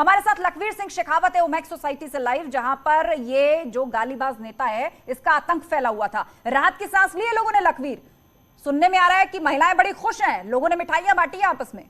हमारे साथ लखवीर सिंह शेखावत है ओमैक्स सोसाइटी से लाइव, जहां पर ये जो गालीबाज नेता है इसका आतंक फैला हुआ था। राहत की सांस ली है लोगों ने। लखवीर, सुनने में आ रहा है कि महिलाएं बड़ी खुश हैं, लोगों ने मिठाइयां बांटी हैं आपस में।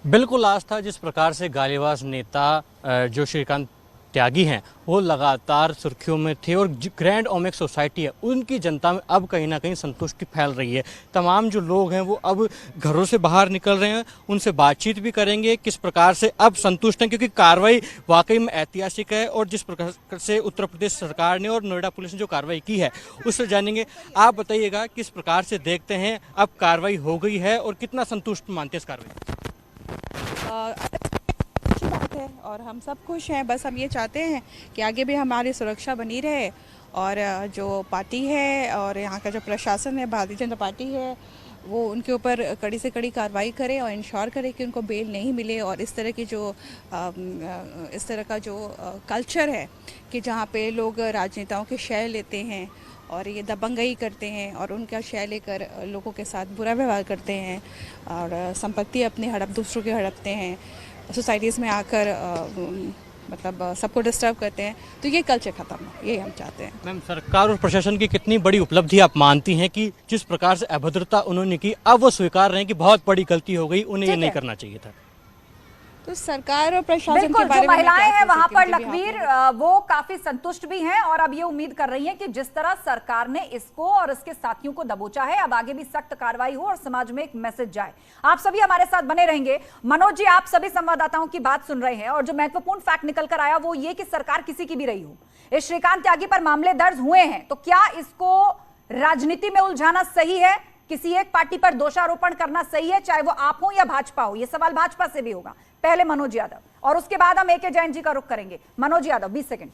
बिल्कुल आस्था, जिस प्रकार से गालीबाज नेता जो श्रीकांत त्यागी हैं वो लगातार सुर्खियों में थे और ग्रैंड ओमैक्स सोसाइटी है उनकी जनता में अब कहीं ना कहीं संतुष्टि फैल रही है। तमाम जो लोग हैं वो अब घरों से बाहर निकल रहे हैं, उनसे बातचीत भी करेंगे किस प्रकार से अब संतुष्ट हैं, क्योंकि कार्रवाई वाकई में ऐतिहासिक है और जिस प्रकार से उत्तर प्रदेश सरकार ने और नोएडा पुलिस ने जो कार्रवाई की है उससे जानेंगे। आप बताइएगा किस प्रकार से देखते हैं अब कार्रवाई हो गई है और कितना संतुष्ट मानते हैं इस कार्रवाई? अच्छी बात है और हम सब खुश हैं। बस हम ये चाहते हैं कि आगे भी हमारी सुरक्षा बनी रहे और जो पार्टी है और यहाँ का जो प्रशासन है, भारतीय जनता पार्टी है, वो उनके ऊपर कड़ी से कड़ी कार्रवाई करे और इंश्योर करे कि उनको बेल नहीं मिले। और इस तरह का जो कल्चर है कि जहाँ पे लोग राजनेताओं के शेयर लेते हैं और ये दबंगई करते हैं और उनका शेयर लेकर लोगों के साथ बुरा व्यवहार करते हैं और संपत्ति अपनी दूसरों की हड़पते हैं, सोसाइटीज़ में आकर मतलब सबको डिस्टर्ब करते हैं, तो ये कल्चर खत्म हो, ये हम चाहते हैं। मैम, सरकार और प्रशासन की कितनी बड़ी उपलब्धि आप मानती हैं कि जिस प्रकार से अभद्रता उन्होंने की अब वो स्वीकार रहे हैं कि बहुत बड़ी गलती हो गई, उन्हें ये नहीं करना चाहिए था? तो सरकार और प्रशासन के जो बारे में महिलाएं हैं वहां पर लखवीर वो काफी संतुष्ट भी हैं और अब ये उम्मीद कर रही हैं कि जिस तरह सरकार ने इसको और इसके साथियों को दबोचा है, अब आगे भी सख्त कार्रवाई हो और समाज में एक मैसेज जाए। आप सभी हमारे साथ बने रहेंगे। मनोज जी, आप सभी संवाददाताओं की बात सुन रहे हैं और जो महत्वपूर्ण फैक्ट निकल कर आया वो ये कि सरकार किसी की भी रही हो, इस श्रीकांत त्यागी पर मामले दर्ज हुए हैं, तो क्या इसको राजनीति में उलझाना सही है? किसी एक पार्टी पर दोषारोपण करना सही है, चाहे वो आप हो या भाजपा हो? ये सवाल भाजपा से भी होगा। पहले मनोज यादव और उसके बाद हम ए.के. जैन जी का रुख करेंगे। मनोज यादव 20 सेकंड।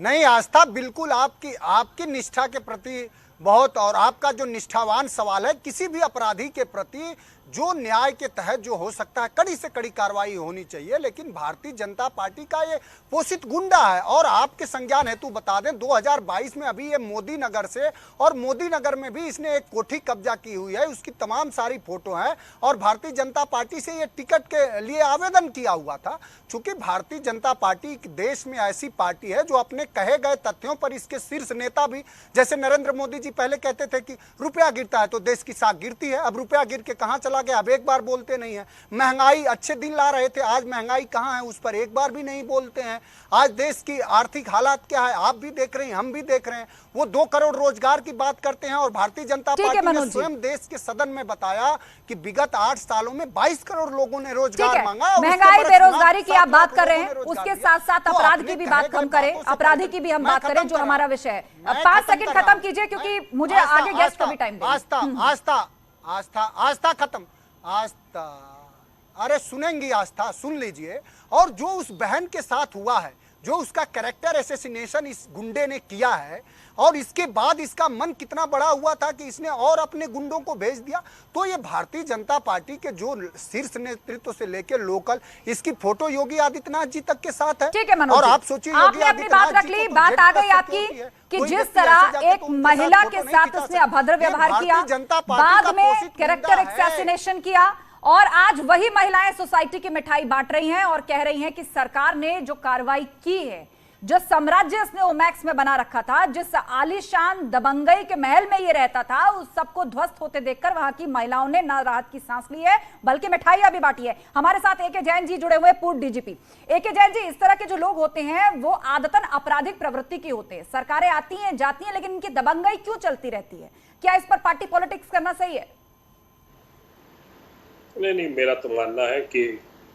नहीं आस्था, बिल्कुल आपकी निष्ठा के प्रति बहुत, और आपका जो निष्ठावान सवाल है, किसी भी अपराधी के प्रति जो न्याय के तहत जो हो सकता है कड़ी से कड़ी कार्रवाई होनी चाहिए। लेकिन भारतीय जनता पार्टी का ये पोषित गुंडा है। और आपके संज्ञान हेतु बता दें, 2022 में अभी ये मोदी नगर से, और मोदी नगर में भी इसने एक कोठी कब्जा की हुई है, उसकी तमाम सारी फोटो है और भारतीय जनता पार्टी से ये टिकट के लिए आवेदन किया हुआ था। चूंकि भारतीय जनता पार्टी देश में ऐसी पार्टी है जो अपने कहे गए तथ्यों पर, इसके शीर्ष नेता भी, जैसे नरेंद्र मोदी जी पहले कहते थे कि रुपया गिरता है तो देश की साख गिरती है, अब रुपया गिर के कहां चला गया, अब एक बार बोलते नहीं है। महंगाई अच्छे दिन ला रहे थे, आज महंगाई कहां है उस पर एक बार भी नहीं बोलते हैं। आज देश की आर्थिक हालात क्या है आप भी देख रहे हैं, हम भी देख रहे हैं। वो 2 करोड़ रोजगार की बात करते हैं और भारतीय जनता पार्टी ने स्वयं देश के सदन में बताया कि विगत 8 सालों में 22 करोड़ लोगों ने रोजगार मांगा। महंगाई बेरोजगारी की आप बात कर रहे हैं, उसके साथ साथ अपराध की भी बात हम करें, अपराधी की भी हम बात करें जो हमारा विषय है। 5 सेकंड खत्म कीजिए क्योंकि मुझे आगे गेस्ट को भी टाइम देना। आस्था खत्म। आस्था, अरे सुनेंगी आस्था, सुन लीजिए। और जो उस बहन के साथ हुआ है, जो उसका कैरेक्टर एसेसिनेशन इस गुंडे ने किया है, और इसके बाद इसका मन कितना बड़ा हुआ था कि इसने और अपने गुंडों को भेज दिया। तो ये भारतीय जनता पार्टी के जो शीर्ष नेतृत्व से लेकर लोकल, इसकी फोटो योगी आदित्यनाथ जी तक के साथ है। ठीक है मनोज, और आप सोचिए, आपने अपनी बात रख ली, बात आ गई आपकी कि जिस तरह एक महिला के साथ उसने अभद्र व्यवहार किया, बाद में कैरेक्टर एसेसिनेशन किया, और आज वही महिलाएं सोसाइटी की मिठाई बांट रही हैं और कह रही हैं कि सरकार ने जो कार्रवाई की है, जो साम्राज्य इसने ओमैक्स में बना रखा था, जिस आलीशान दबंगई के महल में ये रहता था, उस सबको ध्वस्त होते देखकर वहां की महिलाओं ने ना राहत की सांस ली है बल्कि मिठाइयां भी बांटी है। हमारे साथ ए.के. जैन जी जुड़े हुए, पूर्व डीजीपी। ए.के. जैन जी, इस तरह के जो लोग होते हैं वो आदतन आपराधिक प्रवृत्ति की होते हैं, सरकारें आती हैं जाती हैं, लेकिन इनकी दबंगई क्यों चलती रहती है? क्या इस पर पार्टी पॉलिटिक्स करना सही है? नहीं, मेरा तो मानना है कि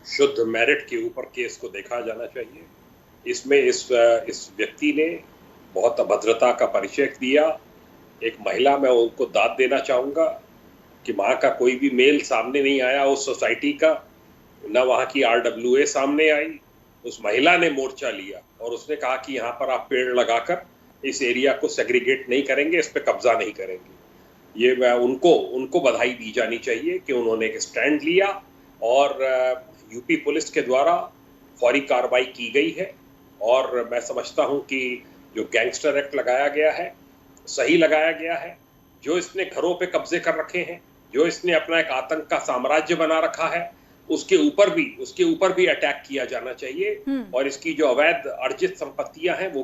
शुद्ध मेरिट के ऊपर केस को देखा जाना चाहिए। इसमें इस व्यक्ति ने बहुत अभद्रता का परिचय दिया। एक महिला, मैं उनको दाद देना चाहूँगा कि वहाँ का कोई भी मेल सामने नहीं आया उस सोसाइटी का, न वहाँ की RWA सामने आई। उस महिला ने मोर्चा लिया और उसने कहा कि यहाँ पर आप पेड़ लगाकर इस एरिया को सेग्रीगेट नहीं करेंगे, इस पर कब्जा नहीं करेंगे। ये उनको बधाई दी जानी चाहिए कि उन्होंने एक स्टैंड लिया और यूपी पुलिस के द्वारा फौरी कार्रवाई की गई है। और मैं समझता हूं कि जो गैंगस्टर एक्ट लगाया गया है सही लगाया गया है। जो इसने घरों पे कब्जे कर रखे हैं, जो इसने अपना एक आतंक का साम्राज्य बना रखा है, उसके ऊपर भी अटैक किया जाना चाहिए और इसकी जो अवैध अर्जित संपत्तियां हैं वो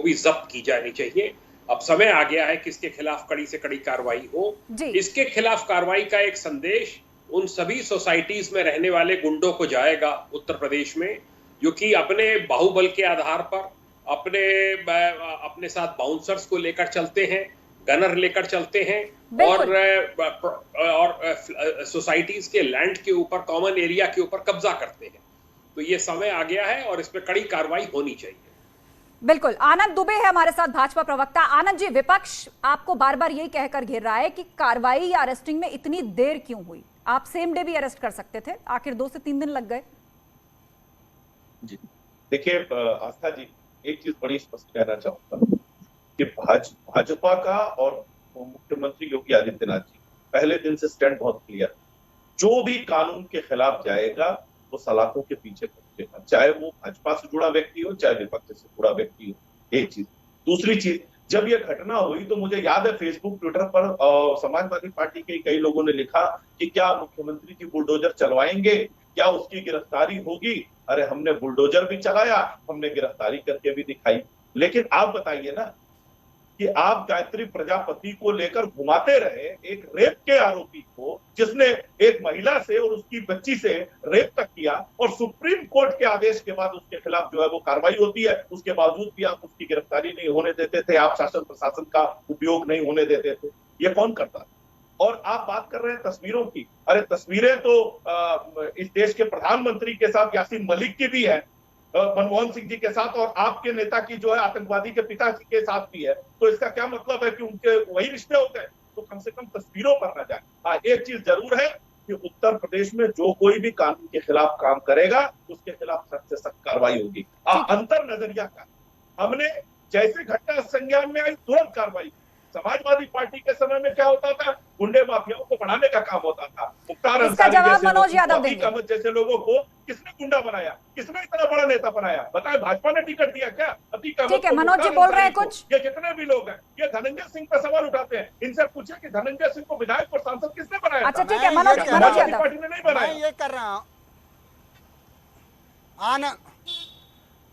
भी जब्त की जानी चाहिए। अब समय आ गया है कि इसके खिलाफ कड़ी से कड़ी कार्रवाई हो। इसके खिलाफ कार्रवाई का एक संदेश उन सभी सोसाइटीज में रहने वाले गुंडों को जाएगा उत्तर प्रदेश में, जो कि अपने बाहुबल के आधार पर अपने साथ बाउंसर्स को लेकर चलते हैं, गनर लेकर चलते हैं और सोसाइटीज के लैंड के ऊपर, कॉमन एरिया के ऊपर कब्जा करते हैं। तो ये समय आ गया है और इस पर कड़ी कार्रवाई होनी चाहिए। बिल्कुल। आनंद दुबे है हमारे साथ, भाजपा प्रवक्ता। आनंद जी, विपक्ष आपको बार बार यही कहकर घेर रहा है कि कार्रवाई या अरेस्टिंग में इतनी देर क्यों हुई? आप सेम डे भी अरेस्ट कर सकते थे, आखिर 2 से 3 दिन लग गए। जी देखिए आस्था जी, एक चीज बड़ी स्पष्ट कहना चाहूंगा कि भाजपा का और मुख्यमंत्री योगी आदित्यनाथ जी पहले दिन से स्टैंड बहुत क्लियर, जो भी कानून के खिलाफ जाएगा वो सलाखों के पीछे पहुंचेगा, चाहे वो भाजपा से जुड़ा व्यक्ति हो, चाहे विपक्ष से जुड़ा व्यक्ति हो। एक चीज। दूसरी चीज, जब ये घटना हुई तो मुझे याद है फेसबुक, ट्विटर पर समाजवादी पार्टी के कई लोगों ने लिखा कि क्या मुख्यमंत्री जी बुलडोजर चलवाएंगे, क्या उसकी गिरफ्तारी होगी? अरे हमने बुलडोजर भी चलाया, हमने गिरफ्तारी करके भी दिखाई। लेकिन आप बताइए ना कि आप गायत्री प्रजापति को लेकर घुमाते रहे एक रेप के आरोपी को, जिसने एक महिला से और उसकी बच्ची से रेप तक किया, और सुप्रीम कोर्ट के आदेश के बाद उसके खिलाफ जो है वो कार्रवाई होती है, उसके बावजूद भी आप उसकी गिरफ्तारी नहीं होने देते थे, आप शासन प्रशासन का उपयोग नहीं होने देते थे। ये कौन करता था? और आप बात कर रहे हैं तस्वीरों की। अरे तस्वीरें तो इस देश के प्रधानमंत्री के साथ यासीन मलिक की भी है, मनमोहन सिंह जी के साथ, और आपके नेता की जो है आतंकवादी के पिताजी के साथ भी है। तो इसका क्या मतलब है कि उनके वही रिश्ते होते हैं? तो कम से कम तस्वीरों पर न जाए। हाँ, एक चीज जरूर है कि उत्तर प्रदेश में जो कोई भी कानून के खिलाफ काम करेगा उसके खिलाफ सख्त से सख्त कार्रवाई होगी। अंतर नजरिया का, हमने जैसे घटना संज्ञान में आई तुरंत कार्रवाई। समाजवादी पार्टी के समय में क्या होता था? गुंडे माफियाओं को बढ़ाने का काम होता था। मुख्तार अंसारी जैसे लोगों को किसने गुंडा बनाया? किसने इतना बड़ा नेता बनाया? बताएं, भाजपा ने टिकट दिया क्या? ठीक है, मनोज जी बोल रहे हैं कुछ। ये जितने भी लोग हैं, ये धनंजय सिंह पर सवाल उठाते हैं। इनसे पूछे कि धनंजय सिंह को विधायक और सांसद किसने बनाया? अच्छा ठीक है, मनोज यादव पार्टी ने नहीं बनाया। ये कर रहा हूं,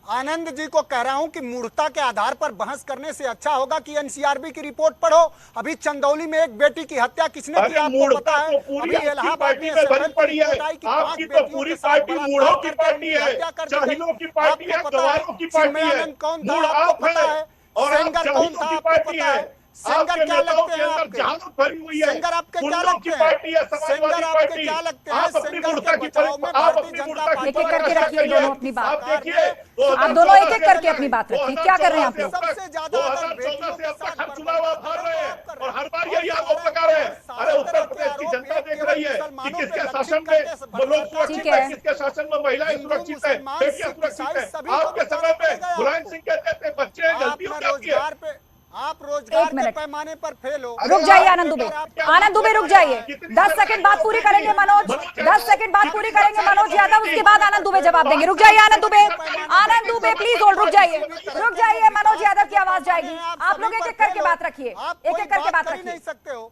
आनंद जी को कह रहा हूं कि मूर्खता के आधार पर बहस करने से अच्छा होगा कि एनसीआरबी की रिपोर्ट पढ़ो। अभी चंदौली में एक बेटी की हत्या किसने की आपको पता है? अभी इलाहाबाद में आपकी तो पूरी पार्टी मूढ़ों की पार्टी है, जाहिलों की पार्टी है, गवारों की पार्टी है। कौन था आपको पता है? और सेंगर कौन था आपको पता है? सेंगर क्या लगते हैं आपके? सेंगर आपके क्या लगते हैं? सेंगर आपके क्या लगते हैं? सेंगर के बचाव में भारतीय जनता पार्टी एक-एक करके रखिए दोनों अपनी बात। आप दोनों एक-एक करके अपनी बात रखिए। क्या कर रहे हैं आप लोग? सबसे ज्यादा चुनाव आप हार रहे हैं और हर बार यही आरोप लगा रहे हैं। अरे उत्तर प्रदेश की जनता देख रही है कि किसके शासन में लोग सुरक्षित है, किसके शासन में महिलाएं सुरक्षित है, बेटियां सुरक्षित है। आपके समय में मुलायम सिंह कहते थे बच्चे गलतियों क्या की है? आप रोजगार के पैमाने पर फेल हो। रुक जाइए आनंद दुबे, आनंद दुबे रुक जाइए। 10 सेकंड बात पूरी करेंगे मनोज, 10 सेकंड बात पूरी करेंगे मनोज यादव, उसके बाद आनंद दुबे जवाब देंगे। रुक जाइए आनंद दुबे प्लीज होल्ड, रुक जाइए। मनोज यादव की आवाज जाएगी। आप लोग एक एक करके बात रखिए, एक एक करके बात रखिए। नहीं सकते हो।